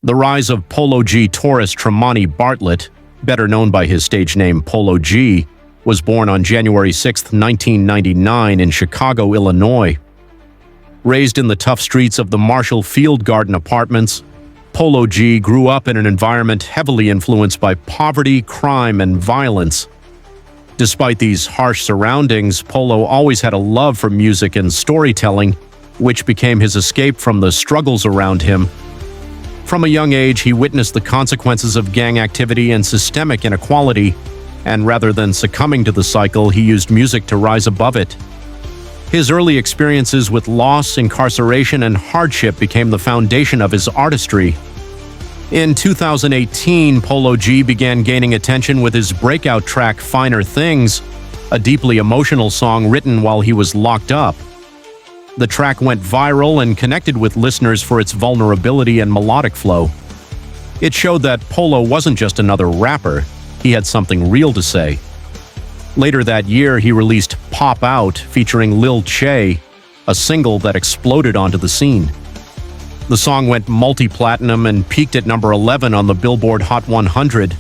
The rise of Polo G. Taurus Tremonti Bartlett, better known by his stage name Polo G, was born on January 6, 1999 in Chicago, Illinois. Raised in the tough streets of the Marshall Field Garden Apartments, Polo G grew up in an environment heavily influenced by poverty, crime, and violence. Despite these harsh surroundings, Polo always had a love for music and storytelling, which became his escape from the struggles around him. From a young age, he witnessed the consequences of gang activity and systemic inequality, and rather than succumbing to the cycle, he used music to rise above it. His early experiences with loss, incarceration, and hardship became the foundation of his artistry. In 2018, Polo G began gaining attention with his breakout track Finer Things, a deeply emotional song written while he was locked up. The track went viral and connected with listeners for its vulnerability and melodic flow. It showed that Polo wasn't just another rapper, he had something real to say. Later that year, he released Pop Out featuring Lil Che, a single that exploded onto the scene. The song went multi-platinum and peaked at number 11 on the Billboard Hot 100,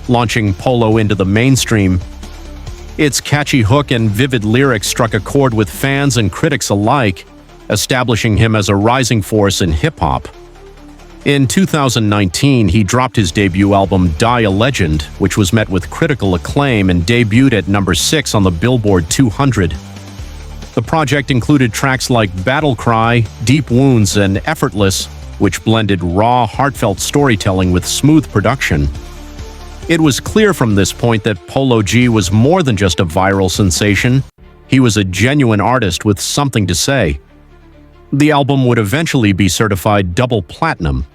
launching Polo into the mainstream. Its catchy hook and vivid lyrics struck a chord with fans and critics alike, establishing him as a rising force in hip-hop. In 2019, he dropped his debut album Die a Legend, which was met with critical acclaim and debuted at number 6 on the Billboard 200. The project included tracks like Battle Cry, Deep Wounds, and Effortless, which blended raw, heartfelt storytelling with smooth production. It was clear from this point that Polo G was more than just a viral sensation. He was a genuine artist with something to say. The album would eventually be certified double platinum.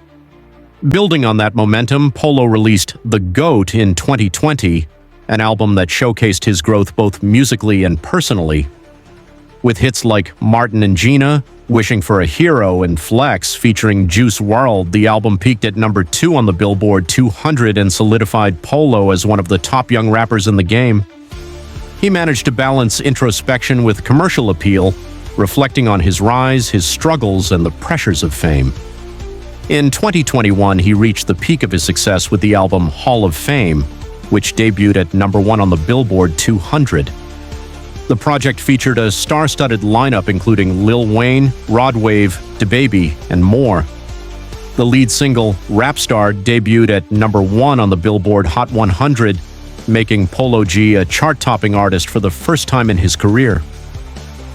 Building on that momentum, Polo released The GOAT in 2020, an album that showcased his growth both musically and personally. With hits like Martin and Gina, Wishing for a Hero, and Flex featuring Juice WRLD, the album peaked at number 2 on the Billboard 200 and solidified Polo as one of the top young rappers in the game. He managed to balance introspection with commercial appeal, reflecting on his rise, his struggles, and the pressures of fame. In 2021, he reached the peak of his success with the album Hall of Fame, which debuted at number 1 on the Billboard 200. The project featured a star-studded lineup including Lil Wayne, Rod Wave, DaBaby, and more. The lead single, Rapstar, debuted at number 1 on the Billboard Hot 100, making Polo G a chart-topping artist for the first time in his career.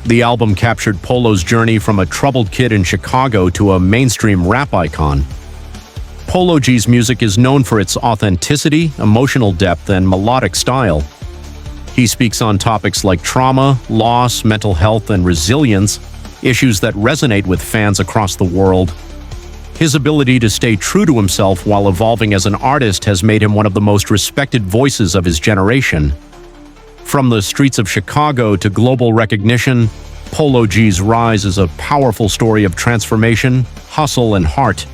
The album captured Polo's journey from a troubled kid in Chicago to a mainstream rap icon. Polo G's music is known for its authenticity, emotional depth, and melodic style. He speaks on topics like trauma, loss, mental health, and resilience, issues that resonate with fans across the world. His ability to stay true to himself while evolving as an artist has made him one of the most respected voices of his generation. From the streets of Chicago to global recognition, Polo G's rise is a powerful story of transformation, hustle, and heart.